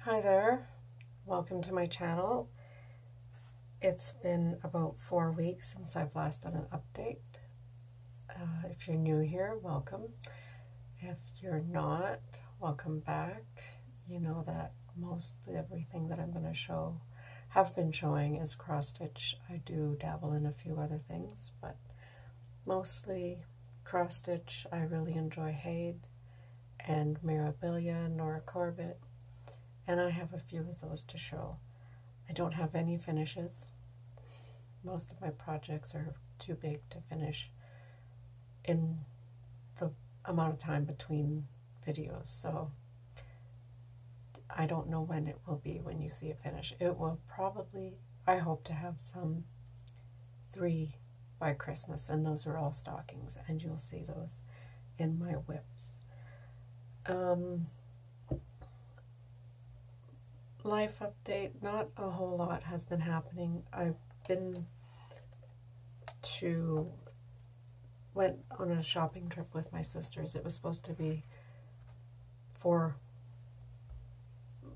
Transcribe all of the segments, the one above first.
Hi there, welcome to my channel. It's been about 4 weeks since I've last done an update. If you're new here, welcome. If you're not, welcome back. You know that most everything that I'm going to have been showing is cross stitch. I do dabble in a few other things, but mostly cross stitch. I really enjoy Haid and Mirabilia, Nora Corbett. And I have a few of those to show. I don't have any finishes. Most of my projects are too big to finish in the amount of time between videos, so I don't know when it will be when you see it finish. It will probably, I hope to have some 3 by Christmas, and those are all stockings, and you'll see those in my whips. Life update, not a whole lot has been happening. Went on a shopping trip with my sisters. It was supposed to be 4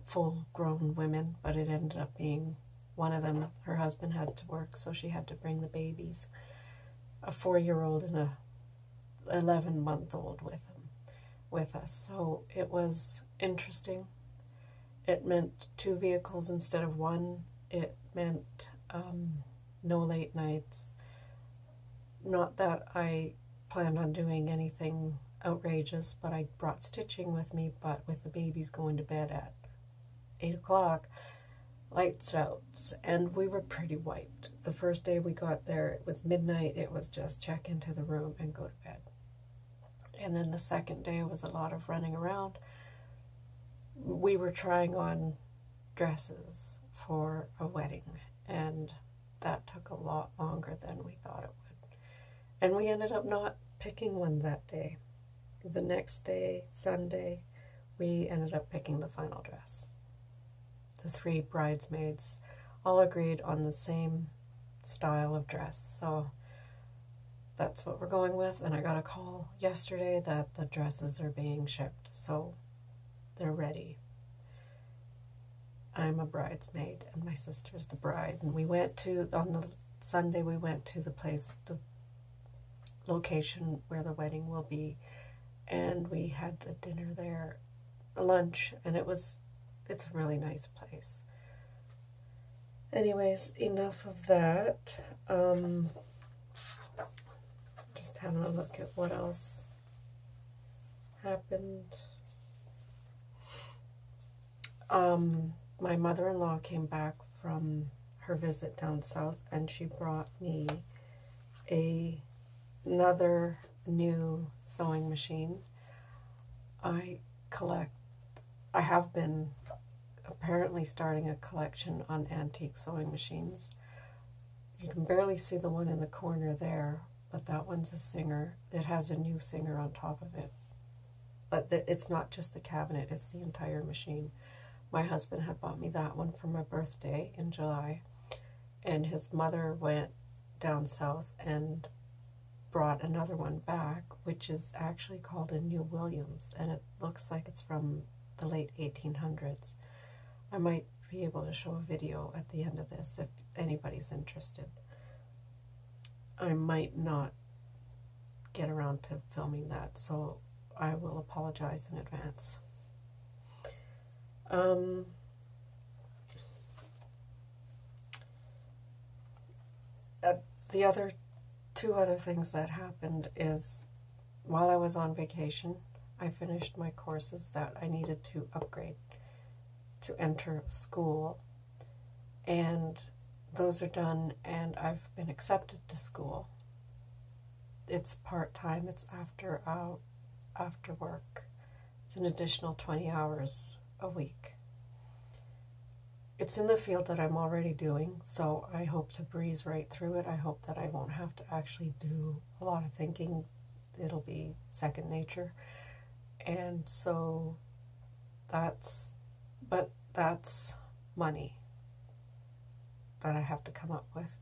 full-grown women, but it ended up being one of them. Her husband had to work, so she had to bring the babies, a 4-year-old and a 11-month-old with us. So it was interesting. It meant 2 vehicles instead of 1. It meant no late nights. Not that I planned on doing anything outrageous, but I brought stitching with me, but with the babies going to bed at 8 o'clock, lights out, and we were pretty wiped. The first day we got there, it was midnight. It was just check into the room and go to bed. And then the second day was a lot of running around. We were trying on dresses for a wedding, and that took a lot longer than we thought it would. And we ended up not picking one that day. The next day, Sunday, we ended up picking the final dress. The 3 bridesmaids all agreed on the same style of dress, so that's what we're going with. And I got a call yesterday that the dresses are being shipped, so they're ready. I'm a bridesmaid and my sister's the bride. And on the Sunday, we went to the location where the wedding will be. And we had a dinner there, a lunch, and it's a really nice place. Anyways, enough of that. Just having a look at what else happened. My mother-in-law came back from her visit down south, and she brought me another new sewing machine. I have been apparently starting a collection on antique sewing machines. You can barely see the one in the corner there, but that one's a Singer. It has a new Singer on top of it. But it's not just the cabinet, it's the entire machine. My husband had bought me that one for my birthday in July, and his mother went down south and brought another one back, which is actually called a New Williams, and it looks like it's from the late 1800s. I might be able to show a video at the end of this if anybody's interested. I might not get around to filming that, so I will apologize in advance. The 2 other things that happened is, while I was on vacation, I finished my courses that I needed to upgrade to enter school, and those are done, and I've been accepted to school. It's part-time, it's after work. It's an additional 20 hours a week. It's in the field that I'm already doing, so I hope to breeze right through it. I hope that I won't have to actually do a lot of thinking. It'll be second nature. And so that's money that I have to come up with.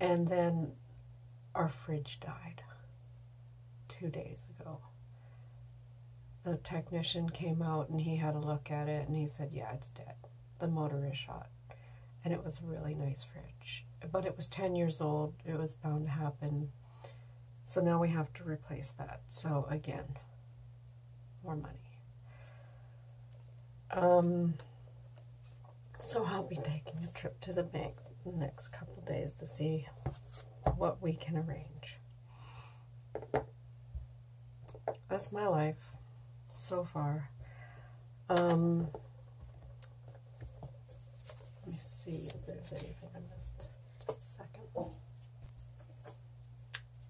And then our fridge died 2 days ago. the technician came out and he had a look at it and he said, yeah, it's dead. The motor is shot. And it was a really nice fridge. But it was 10 years old. It was bound to happen. So now we have to replace that. So again, more money. So I'll be taking a trip to the bank in the next couple days to see what we can arrange. That's my life so far. Let me see if there's anything I missed. Just a second.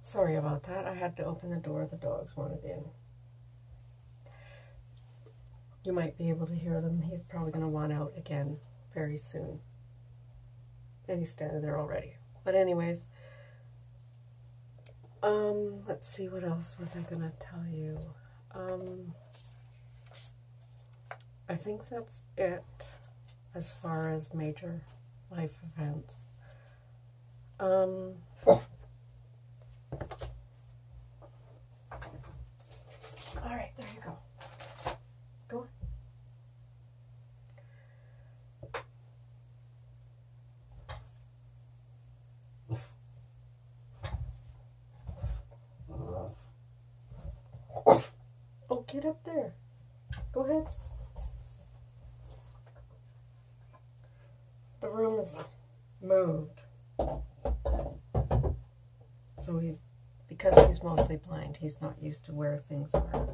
Sorry about that. I had to open the door. The dogs wanted in. You might be able to hear them. He's probably going to want out again very soon. And he's standing there already. But anyways, let's see, what else was I going to tell you? I think that's it as far as major life events. All right, there you go. Go on. Oh, get up there. Go ahead. The room is moved. So because he's mostly blind, he's not used to where things are.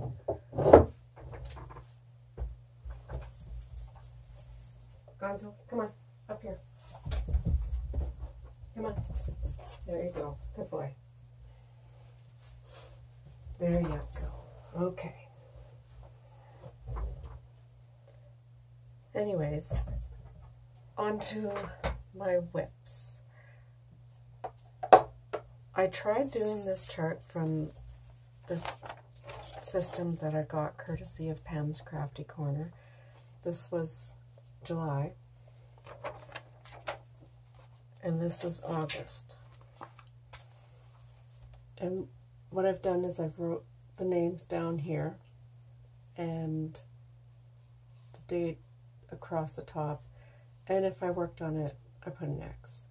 Gonzo, come on, up here. Come on. There you go. Good boy. There you go. Okay. Anyways, on to my whips. I tried doing this chart from this system that I got courtesy of Pam's Crafty Corner. This was July. And this is August. And what I've done is I've wrote the names down here and the date across the top. And if I worked on it, I put an X.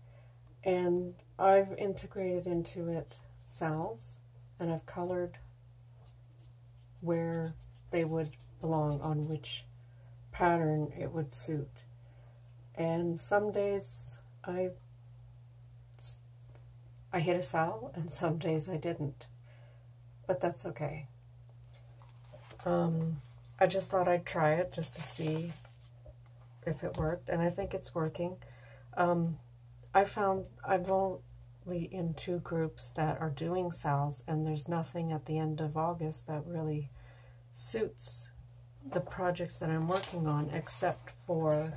And I've integrated into it salves, and I've colored where they would belong on which pattern it would suit. And some days I hit a salve, and some days I didn't. But that's okay. I just thought I'd try it just to see if it worked, and I think it's working. I found I've only in 2 groups that are doing salves, and there's nothing at the end of August that really suits the projects that I'm working on, except for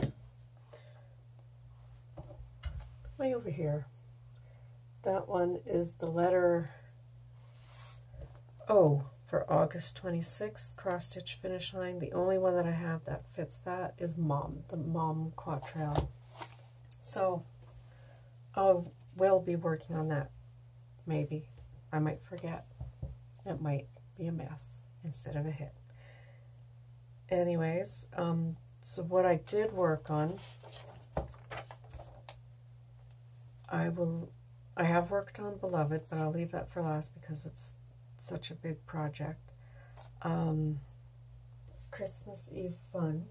way over here. That one is the letter O for August 26th, cross stitch finish line. The only one that I have that fits that is Mom, the Mom Quatrail. So I will be working on that. Maybe. I might forget. It might be a mess instead of a hit. Anyways, so what I did work on, I have worked on Beloved, but I'll leave that for last because it's such a big project. Christmas Eve Fun,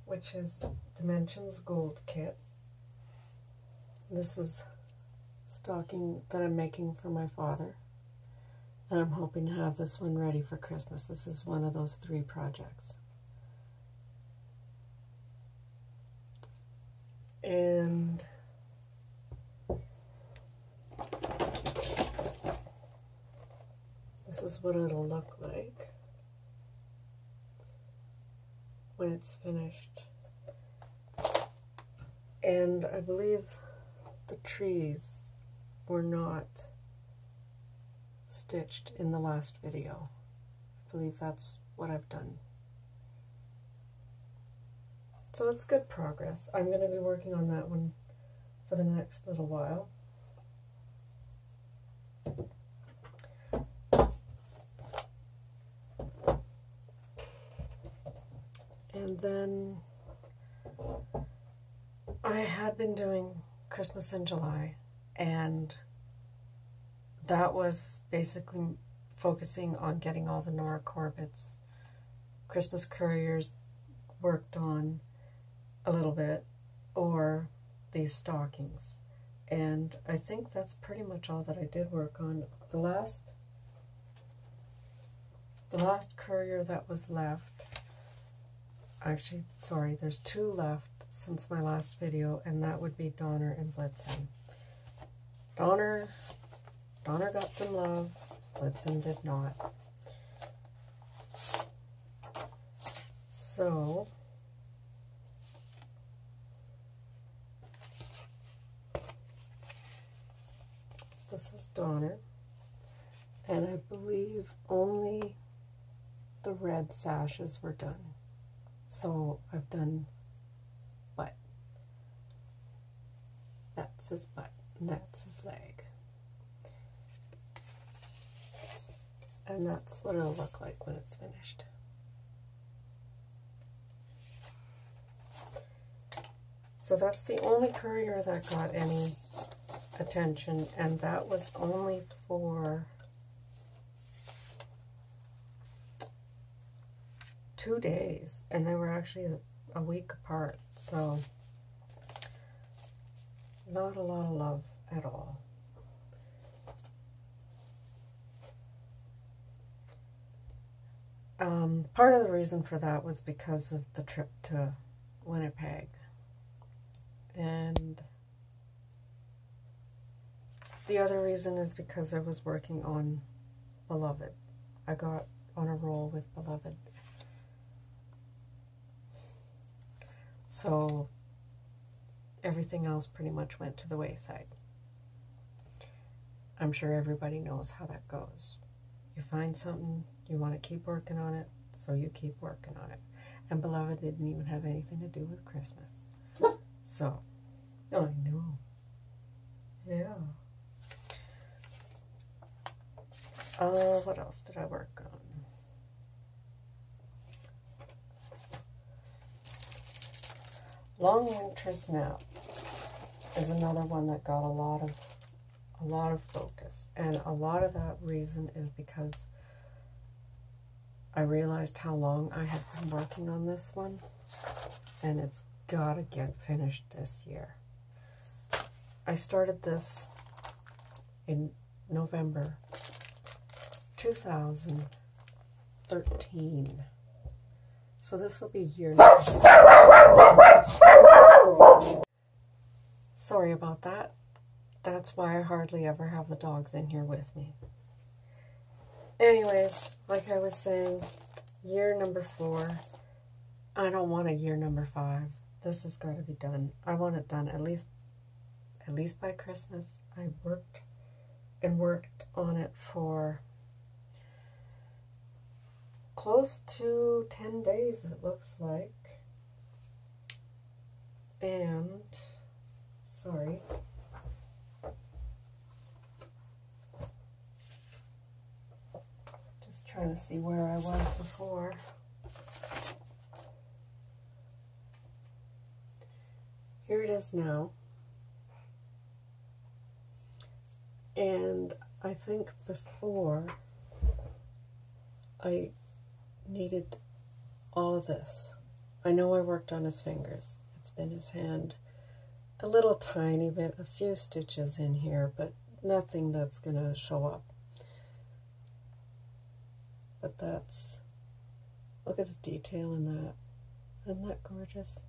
which is Dimensions Gold Kit. This is stocking that I'm making for my father, and I'm hoping to have this one ready for Christmas. This is one of those 3 projects. And this is what it'll look like when it's finished. And I believe the trees were not stitched in the last video. I believe that's what I've done. So it's good progress. I'm going to be working on that one for the next little while. And then I had been doing Christmas in July, and that was basically focusing on getting all the Nora Corbett's Christmas couriers worked on a little bit, or these stockings. And I think that's pretty much all that I did work on. The last courier that was left, actually, sorry, there's 2 left since my last video, and that would be Donner and Blitzen. Donner got some love, Blitzen did not. So, this is Donner, and I believe only the red sashes were done. So I've done butt. That's his butt, and that's his leg. And that's what it'll look like when it's finished. So that's the only courier that got any attention, and that was only for 2 days, and they were actually a week apart, so not a lot of love at all. Part of the reason for that was because of the trip to Winnipeg, and the other reason is because I was working on Beloved. I got on a roll with Beloved. So everything else pretty much went to the wayside. I'm sure everybody knows how that goes. You find something, you want to keep working on it, so you keep working on it. And Beloved didn't even have anything to do with Christmas. So, I know. Yeah. What else did I work on? Long Winter's Nap is another one that got a lot of focus, and a lot of that reason is because I realized how long I had been working on this one, and it's gotta get finished this year. I started this in November 2013. So this will be year number. Sorry about that. That's why I hardly ever have the dogs in here with me. Anyways, like I was saying, year number 4. I don't want a year number 5. This has got to be done. I want it done at least by Christmas. I worked on it for close to 10 days, it looks like. And, sorry. Just trying to see where I was before. Here it is now. And I think before I needed all of this. I know I worked on his fingers. It's been his hand a little tiny bit, a few stitches in here, but nothing that's gonna show up. But that's, look at the detail in that. Isn't that gorgeous?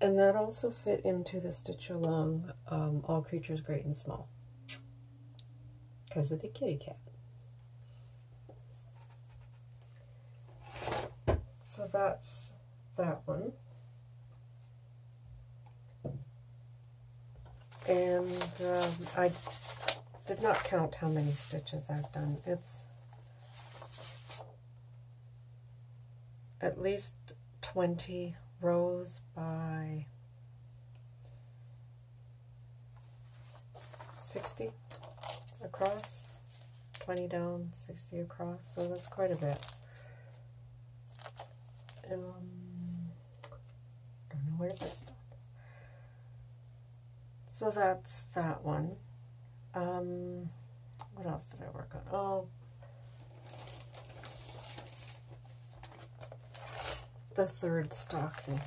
And that also fit into the Stitch Along All Creatures Great and Small because of the kitty cat. So that's that one. And I did not count how many stitches I've done. It's at least 20 rows by 60 across, 20 down, 60 across, so that's quite a bit. don't know where that's done. So that's that one. What else did I work on? Oh, the third stocking,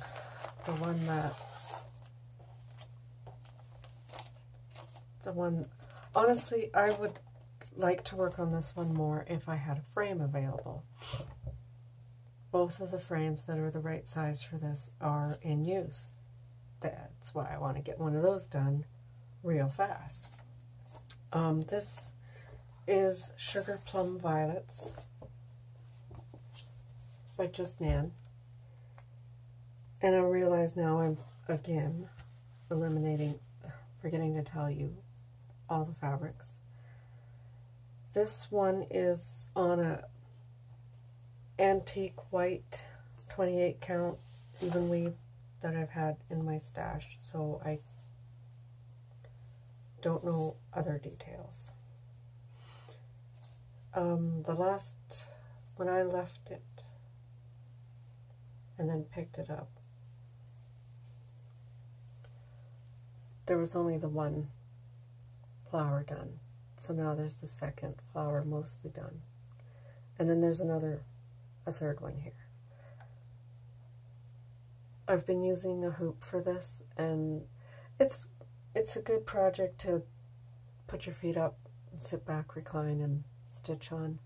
honestly, I would like to work on this one more if I had a frame available. Both of the frames that are the right size for this are in use. That's why I want to get one of those done real fast. This is Sugar Plum Violets by Just Nan. And I realize now I'm, again, forgetting to tell you all the fabrics. This one is on a antique white 28 count even weave that I've had in my stash, so I don't know other details. When I left it and then picked it up, there was only the one flower done. So now there's the second flower mostly done. And then there's a third one here. I've been using a hoop for this, and it's a good project to put your feet up, sit back, recline, and stitch on.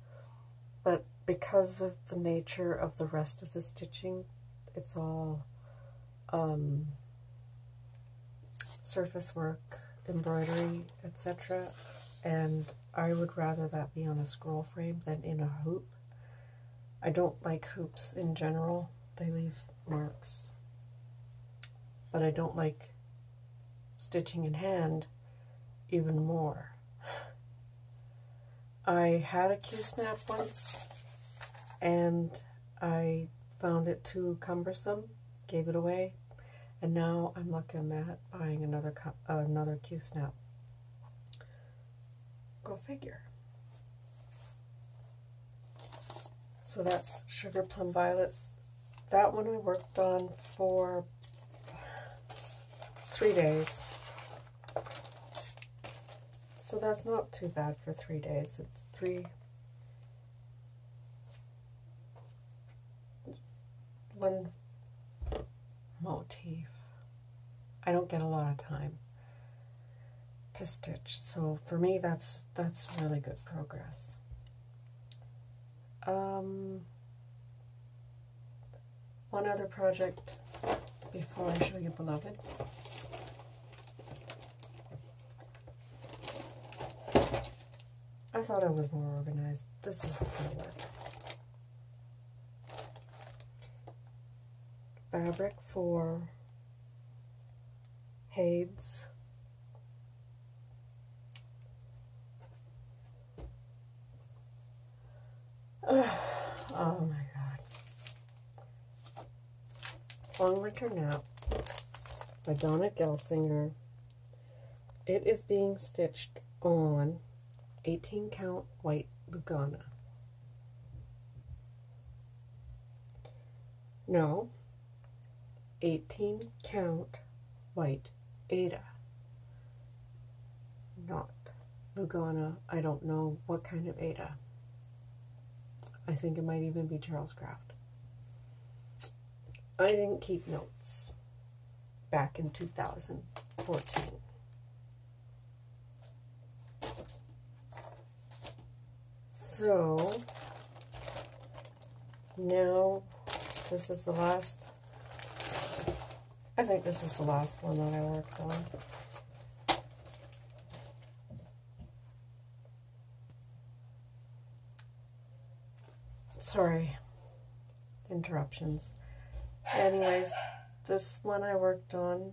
But because of the nature of the rest of the stitching, it's all surface work, embroidery, etc. And I would rather that be on a scroll frame than in a hoop. I don't like hoops in general. They leave marks. But I don't like stitching in hand even more. I had a Q-snap once and I found it too cumbersome, gave it away, and now I'm looking at buying another Q-snap. Go figure. So that's Sugar Plum Violets. That one I worked on for 3 days. So that's not too bad for 3 days. It's one motif. I don't get a lot of time to stitch, so for me that's really good progress. One other project before I show you Beloved. I thought I was more organized. This isn't going to work. Fabric for Hades. Oh my god. Long Winter Nap by Donna Gelsinger. It is being stitched on 18 count white Lugana. No, 18 count white Ada. Not Lugana. I don't know what kind of Ada. I think it might even be Charles Craft. I didn't keep notes back in 2014. So now this is the last, I think this is the last one that I worked on. Sorry, interruptions. Anyways, this one I worked on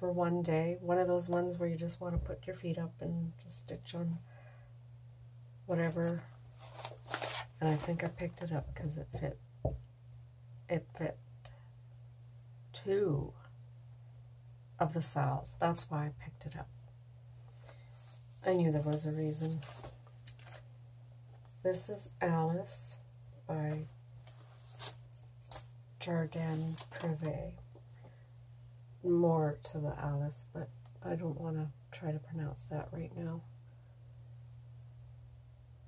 for one day. One of those ones where you just want to put your feet up and just stitch on whatever. And I think I picked it up because it fit 2 of the sows. That's why I picked it up. I knew there was a reason. This is Alice by Jardin Privé. More to the Alice, but I don't want to try to pronounce that right now.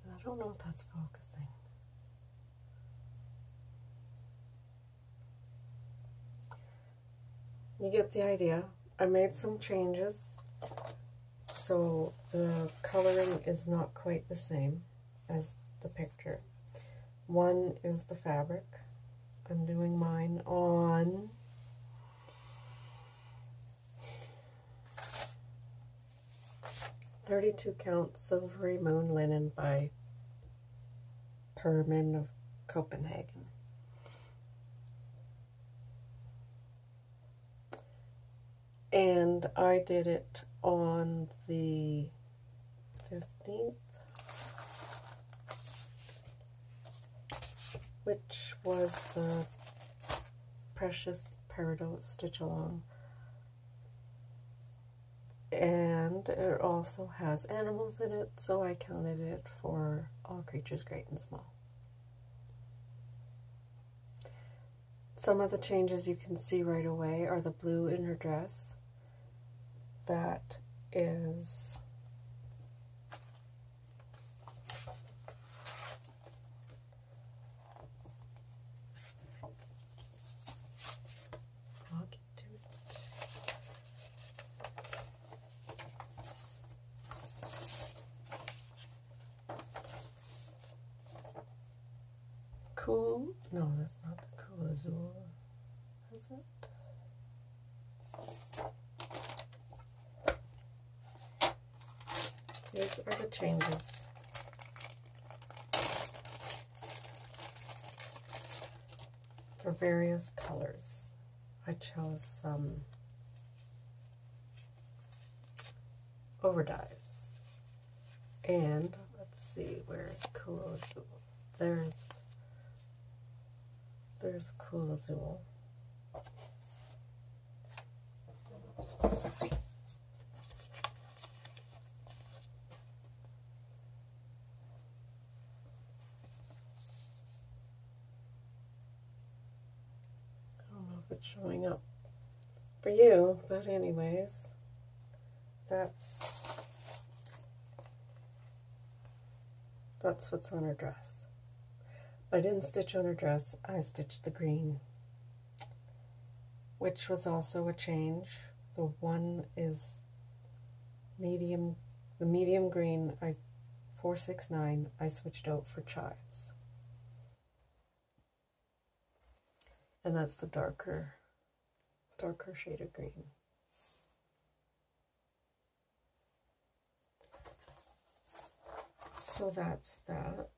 I don't know if that's focusing. You get the idea. I made some changes, so the coloring is not quite the same as the picture. One is the fabric. I'm doing mine on .32 count Silvery Moon Linen by Permin of Copenhagen. And I did it on the 15th, which was the Precious Peridot Stitch Along. And it also has animals in it, so I counted it for all creatures great and small. Some of the changes you can see right away are the blue in her dress. That is I'll get to it. Cool. No, that's not the Cool Azul. Is it? These are the changes. For various colors. I chose some overdyes. And let's see, where's Cool Azul? There's Cool Azul. It's showing up for you, but anyways, that's what's on her dress. I didn't stitch on her dress, I stitched the green, which was also a change. The one is medium, the medium green, 469, I switched out for chives. And that's the darker shade of green. So that's that.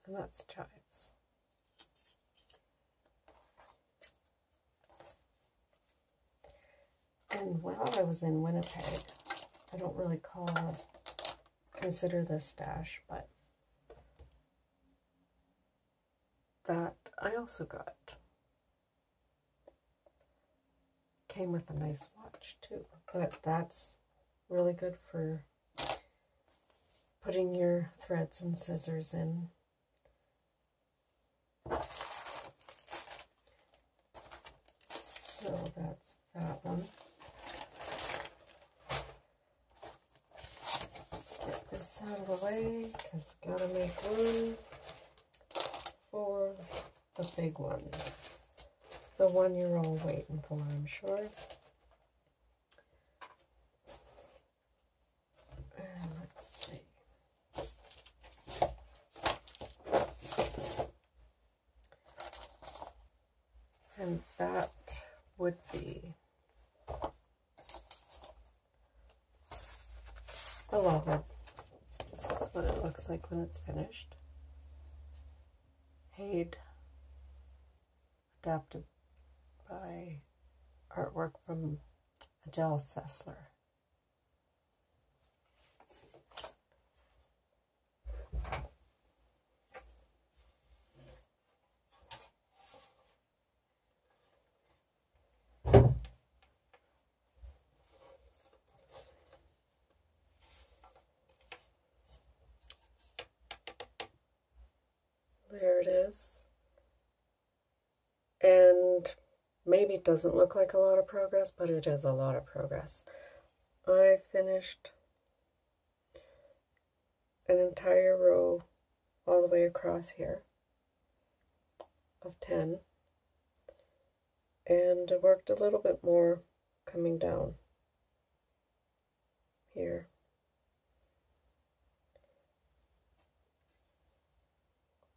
And that's chives. And while I was in Winnipeg, I don't really consider this stash, but that I also got. Came with a nice watch too, but that's really good for putting your threads and scissors in. So that's that one. Get this out of the way, because gotta make room for the big one. The one you're all waiting for, I'm sure. And let's see. And that would be the lover. This is what it looks like when it's finished. Haid, adapted by artwork from Adele Sessler. it is. And maybe it doesn't look like a lot of progress, but it is a lot of progress. I finished an entire row all the way across here of 10, and I worked a little bit more coming down here.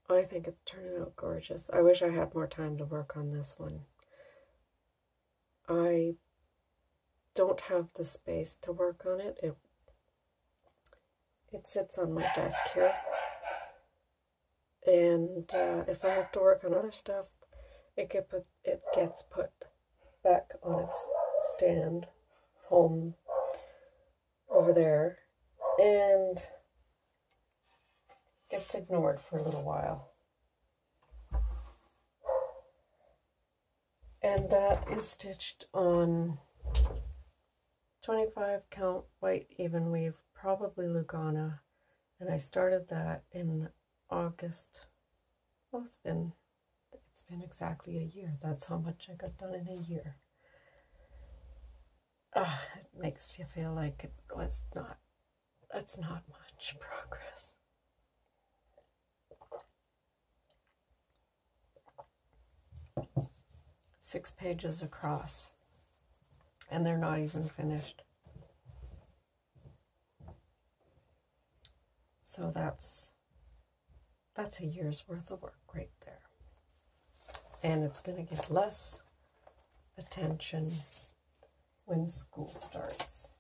I think it's turning out gorgeous. I wish I had more time to work on this one. I don't have the space to work on it. It sits on my desk here. And if I have to work on other stuff, it gets put back on its stand home over there, and gets ignored for a little while. And that is stitched on 25 count white even weave, probably Lugana, and I started that in August. Well, it's been exactly a year. That's how much I got done in a year. It makes you feel like it's not much progress. Six pages across, and they're not even finished. So that's a year's worth of work right there. And it's going to get less attention when school starts,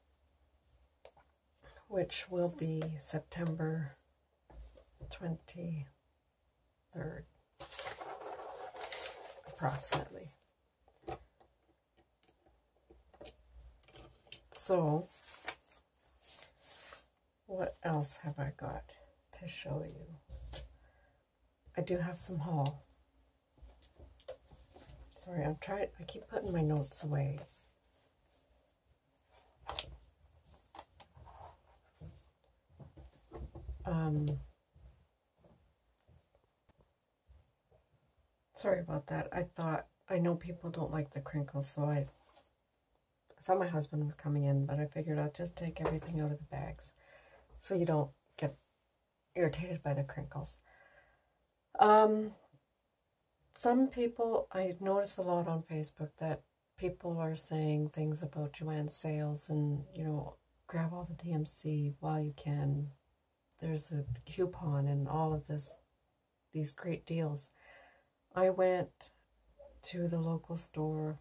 which will be September 23rd, approximately. So, what else have I got to show you? I do have some haul. Sorry, I keep putting my notes away. Sorry about that. I know people don't like the crinkles, so I thought my husband was coming in, but I figured I'd just take everything out of the bags so you don't get irritated by the crinkles. Some people, I notice a lot on Facebook that people are saying things about Joanne's sales and, grab all the DMC while you can. There's a coupon and all of these great deals. I went to the local store,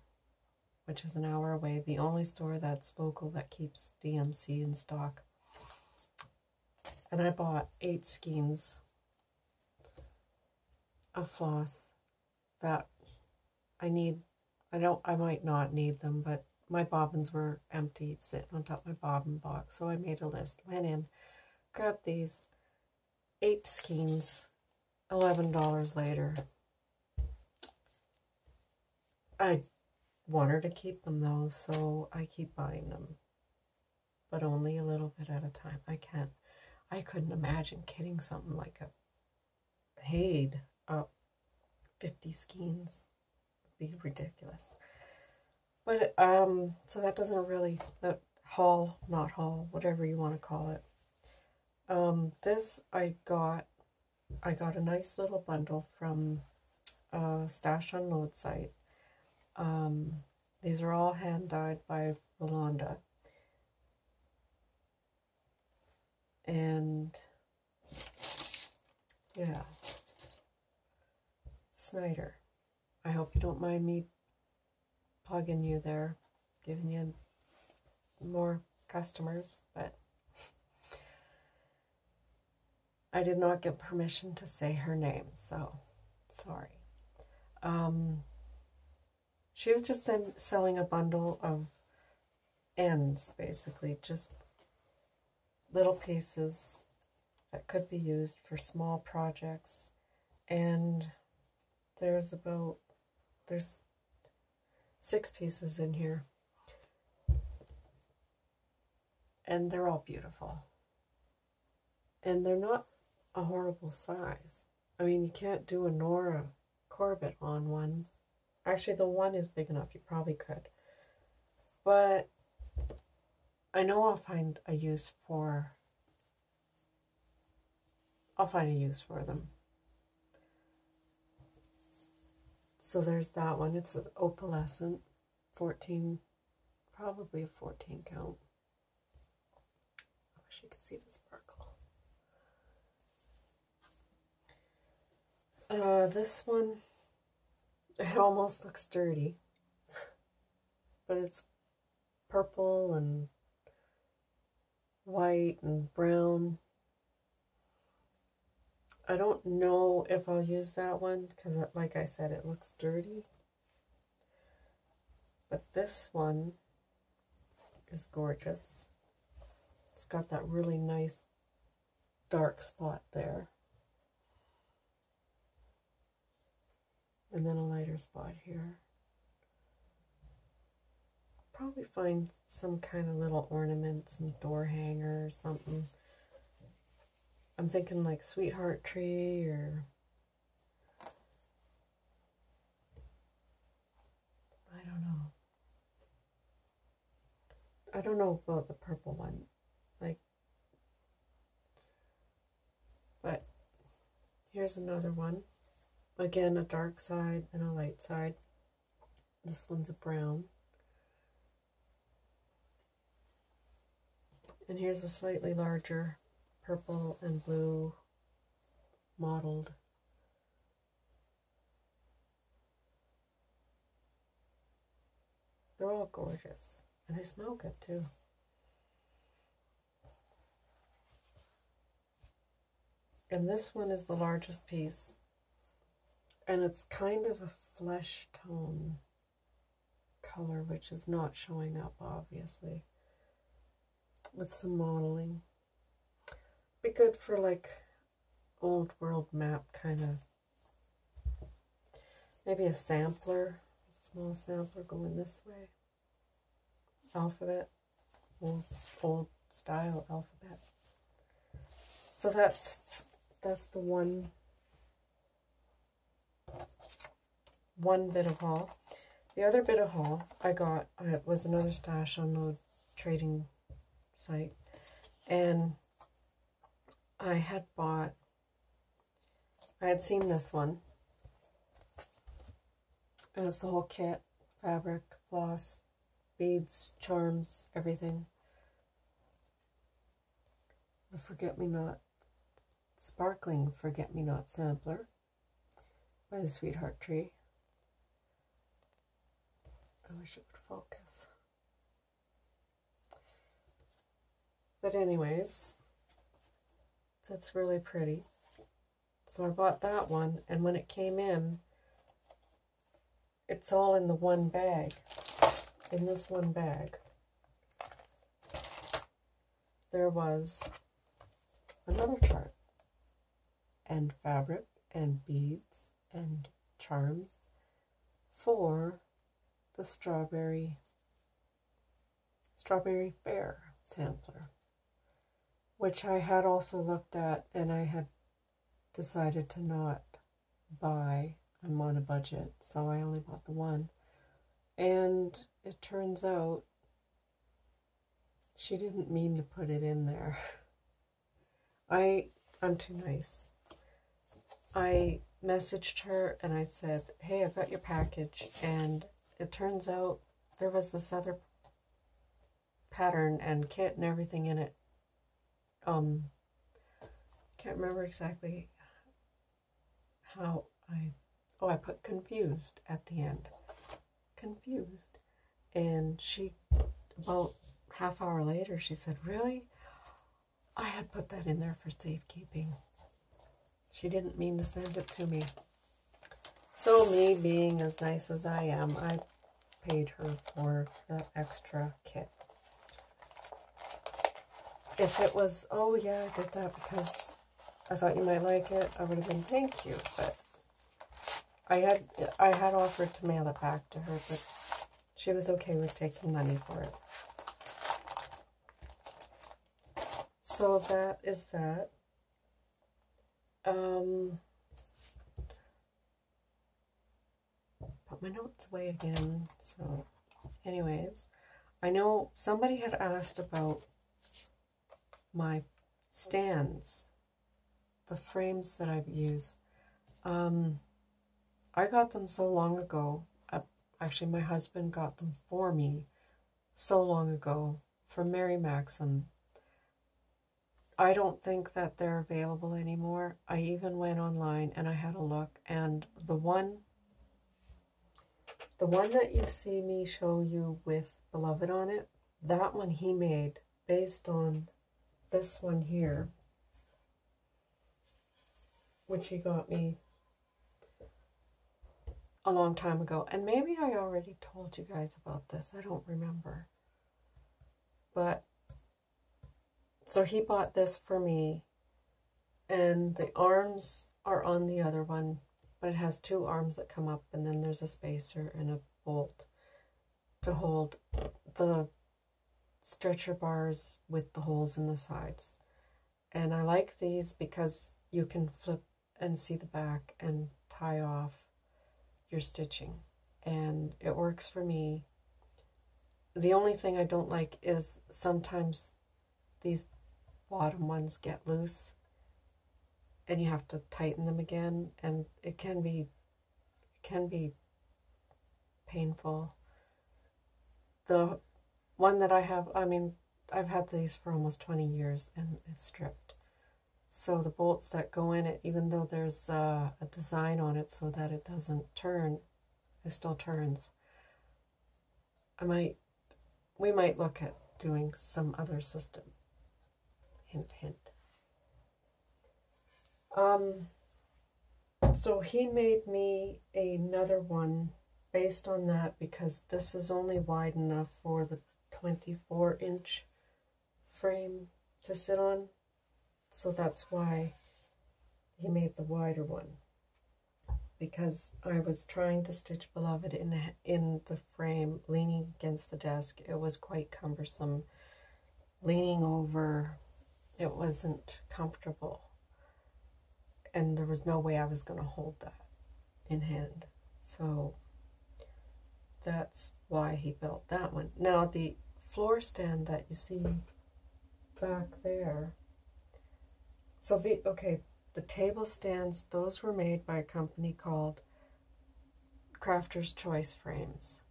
which is an hour away, the only store that's local that keeps DMC in stock. And I bought 8 skeins of floss that I need. I might not need them, but my bobbins were empty, sitting on top of my bobbin box. So I made a list, went in, grabbed these 8 skeins, $11 later. I want her to keep them though, so I keep buying them, but only a little bit at a time. I couldn't imagine kitting something like a paid up 50 skeins. It'd be ridiculous. But so that doesn't really, that haul, not haul, whatever you want to call it. This I got a nice little bundle from Stash Unload site. These are all hand dyed by Rolanda. And yeah, Snyder. I hope you don't mind me plugging you there, giving you more customers, but I did not get permission to say her name, so sorry. She was just selling a bundle of ends, basically, just little pieces that could be used for small projects. And there's 6 pieces in here, and they're all beautiful, and they're not a horrible size. I mean, you can't do a Nora Corbett on one. Actually, the one is big enough. You probably could. But I know I'll find a use for them. So there's that one. It's an opalescent 14, probably a 14 count. I wish you could see the sparkle. This one, it almost looks dirty, but it's purple and white and brown. I don't know if I'll use that one because, like I said, it looks dirty. But this one is gorgeous. It's got that really nice dark spot there. And then a lighter spot here. Probably find some kind of little ornament, some door hanger or something. I'm thinking like sweetheart tree or I don't know. I don't know about the purple one. But here's another one. Again, a dark side and a light side. This one's a brown. And here's a slightly larger purple and blue mottled. They're all gorgeous. And they smell good too. And this one is the largest piece. And it's kind of a flesh tone color, which is not showing up, obviously. With some modeling. Be good for like old world map kind of. Maybe a sampler. A small sampler going this way. Alphabet. Old style alphabet. So that's the one bit of haul. The other bit of haul I got was another stash on the trading site, and I had seen this one, and it's the whole kit: fabric, floss, beads, charms, everything. The forget-me-not, sparkling forget-me-not sampler by the Sweetheart Tree. I wish it would focus. But anyways, that's really pretty. So I bought that one, and when it came in, it's all in the one bag. In this one bag, there was another chart, and fabric, and beads, and charms for the Strawberry Fair sampler, which I had also looked at, and I had decided to not buy. I'm on a budget, so I only bought the one. And it turns out she didn't mean to put it in there. I'm too nice. I messaged her and I said, hey, I've got your package, and it turns out there was this other pattern and kit and everything in it. Can't remember exactly how I put confused at the end. Confused. And she, about half hour later, she said, really? I had put that in there for safekeeping. She didn't mean to send it to me. So me being as nice as I am, I paid her for the extra kit. If it was, oh yeah, I did that because I thought you might like it, I would have been thank you. But I had offered to mail it back to her, but she was okay with taking money for it. So that is that. my notes away again. So anyways, I know somebody had asked about my stands, the frames that I've used. I got them so long ago. Actually, my husband got them for me so long ago from Mary Maxim. I don't think that they're available anymore. I even went online and I had a look, and the one that you see me show you with Beloved on it, that one he made based on this one here, which he got me a long time ago. And maybe I already told you guys about this. I don't remember. But, so he bought this for me. And the arms are on the other one. But it has two arms that come up. And then there's a spacer and a bolt to hold the stretcher bars with the holes in the sides. And I like these because you can flip and see the back and tie off your stitching, and it works for me. The only thing I don't like is sometimes these bottom ones get loose and you have to tighten them again, and it can be painful. The one that I have, I mean, I've had these for almost 20 years and it's stripped. So the bolts that go in it, even though there's a design on it so that it doesn't turn, it still turns. We might look at doing some other system. Hint, hint. So he made me another one based on that, because this is only wide enough for the 24-inch frame to sit on. So that's why he made the wider one, because I was trying to stitch Beloved in the frame leaning against the desk. It was quite cumbersome. Leaning over, it wasn't comfortable. And there was no way I was going to hold that in hand. So that's why he built that one. Now the floor stand that you see back there, so the table stands, those were made by a company called Crafter's Choice Frames.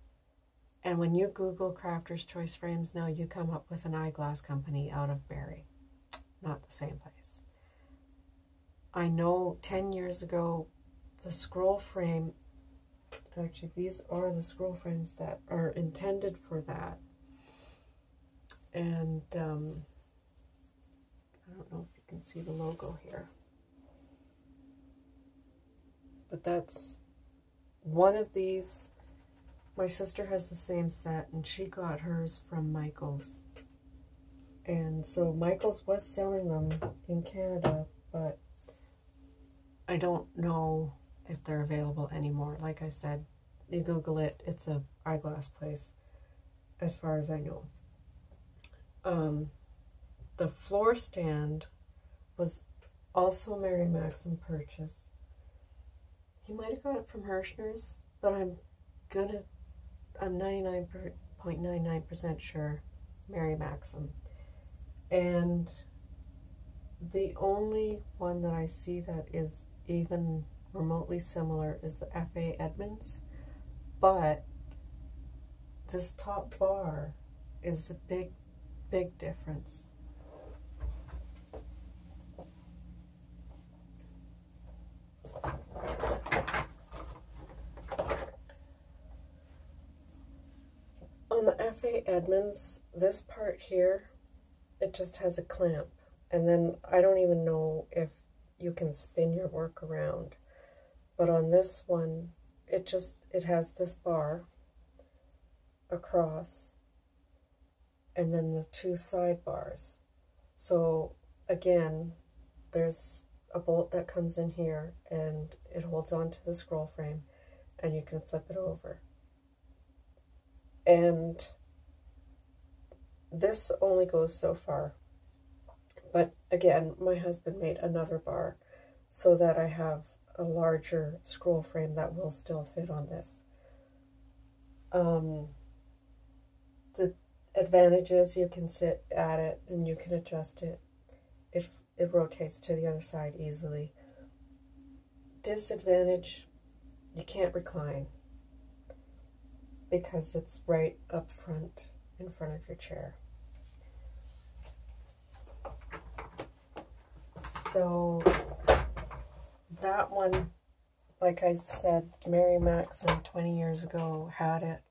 And when you Google Crafter's Choice Frames now, you come up with an eyeglass company out of Barrie. Not the same place. I know 10 years ago, the scroll frame, actually these are the scroll frames that are intended for that. And I don't know if you can see the logo here. But that's one of these. My sister has the same set, and she got hers from Michael's. And so Michael's was selling them in Canada, but I don't know if they're available anymore. Like I said, you Google it, it's a eyeglass place, as far as I know. The floor stand was also Mary Maxim purchase. He might have got it from Hirschner's, but I'm 99.99% sure Mary Maxim. And the only one that I see that is even remotely similar is the F.A. Edmonds, but this top bar is a big difference. On the F.A. Edmonds, this part here, it just has a clamp, and then I don't even know if you can spin your work around. But on this one, it has this bar across, and then the two side bars. So again, there's a bolt that comes in here, and it holds on to the scroll frame, and you can flip it over. And this only goes so far. But again, my husband made another bar so that I have a larger scroll frame that will still fit on this. The advantages, you can sit at it and you can adjust it if it rotates to the other side easily. Disadvantage, you can't recline because it's right up front, in front of your chair. So that one, like I said, Mary Maxon 20 years ago had it.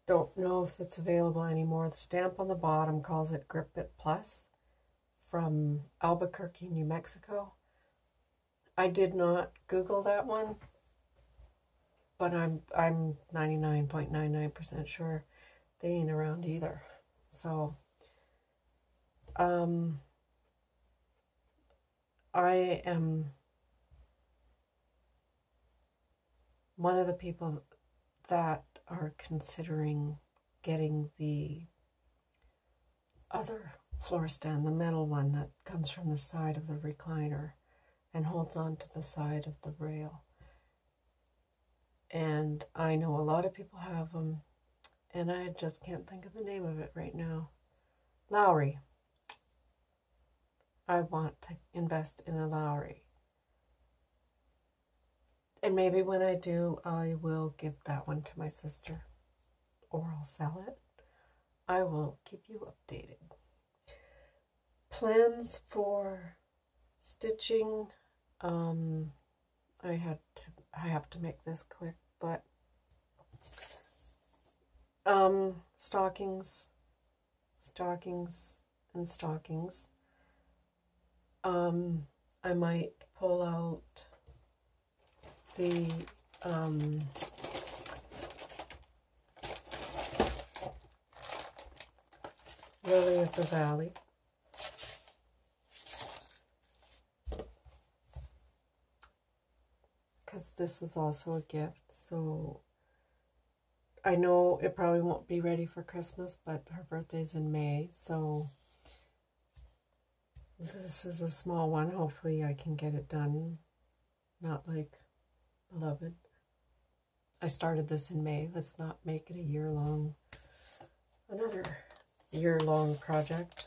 Don't know if it's available anymore. The stamp on the bottom calls it Grip It Plus from Albuquerque, New Mexico. I did not Google that one, but I'm 99.99% sure they ain't around either. So I am one of the people that are considering getting the other floor stand, the metal one that comes from the side of the recliner and holds on to the side of the rail. And I know a lot of people have them, and I just can't think of the name of it right now. Lowry. I want to invest in a Lowry. And maybe when I do, I will give that one to my sister, or I'll sell it. I will keep you updated. Plans for stitching. I have to make this quick, but stockings. I might pull out the Lily of the Valley. Because this is also a gift, so I know it probably won't be ready for Christmas, but her birthday's in May, so this is a small one. Hopefully I can get it done, not like Beloved. I started this in May. Let's not make it another year-long project.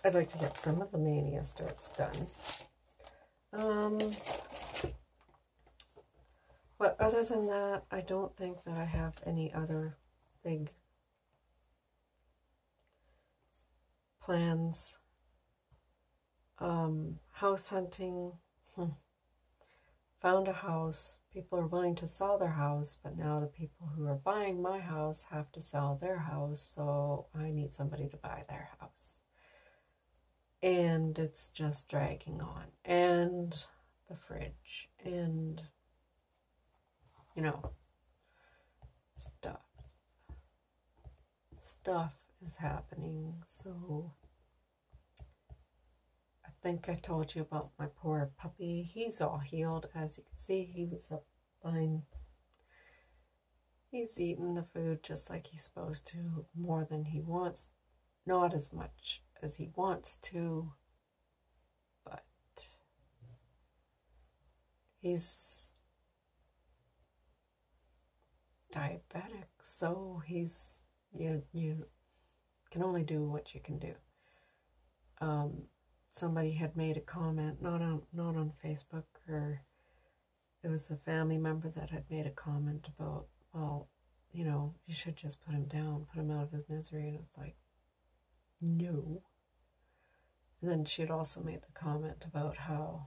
I'd like to get some of the Mania starts done. But other than that, I don't think that I have any other big plans. House hunting. Found a house. People are willing to sell their house, but now the people who are buying my house have to sell their house, so I need somebody to buy their house. And it's just dragging on. And the fridge. And, you know, stuff is happening. So I think I told you about my poor puppy. He's all healed. As you can see, he was up fine. He's eating the food just like he's supposed to, more than he wants. Not as much as he wants to, but he's diabetic, so he's you can only do what you can do. Somebody had made a comment, not on Facebook, or it was a family member that had made a comment about, well, you know, you should just put him down, put him out of his misery, and it's like, no. And then she had also made the comment about how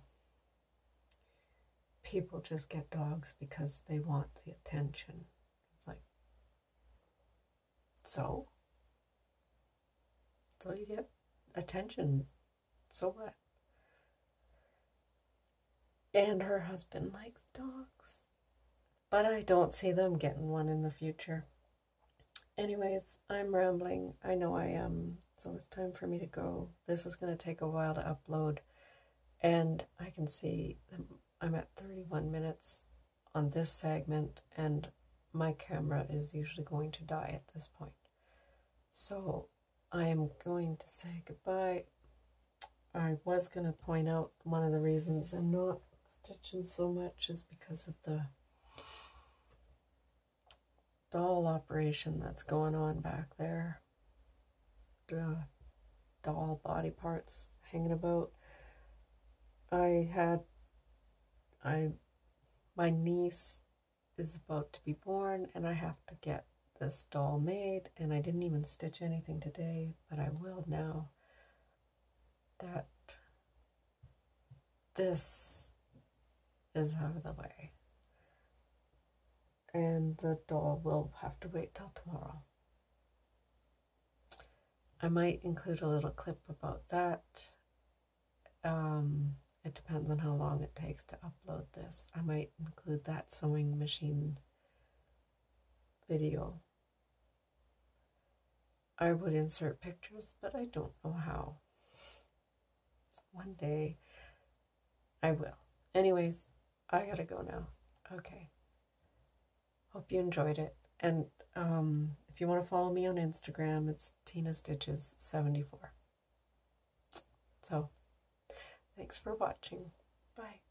people just get dogs because they want the attention. It's like, so you get attention, so what? And her husband likes dogs, but I don't see them getting one in the future. Anyways, I'm rambling. I know I am. So it's time for me to go. This is going to take a while to upload. And I can see I'm at 31 minutes on this segment. And my camera is usually going to die at this point. So I am going to say goodbye. I was going to point out one of the reasons I'm not stitching so much is because of the doll operation that's going on back there. Doll body parts hanging about. My niece is about to be born, and I have to get this doll made, and I didn't even stitch anything today, but I will now that this is out of the way. And the doll will have to wait till tomorrow. I might include a little clip about that. It depends on how long it takes to upload this. I might include that sewing machine video. I would insert pictures, but I don't know how. One day I will. Anyways, I gotta go now. Okay. Hope you enjoyed it. And if you want to follow me on Instagram, it's TinaStitches74. So, thanks for watching. Bye.